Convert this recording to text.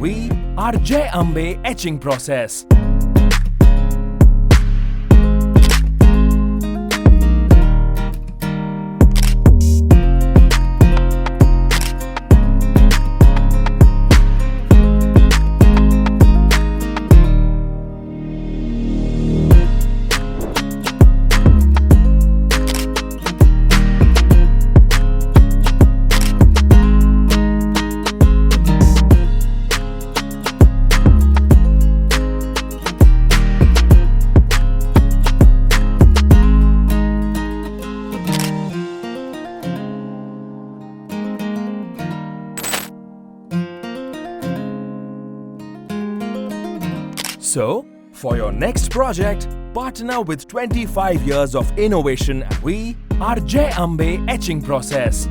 we are Jai Ambay Etching Process. So, for your next project, partner with 25 years of innovation. We are Jai Ambay Etching Process.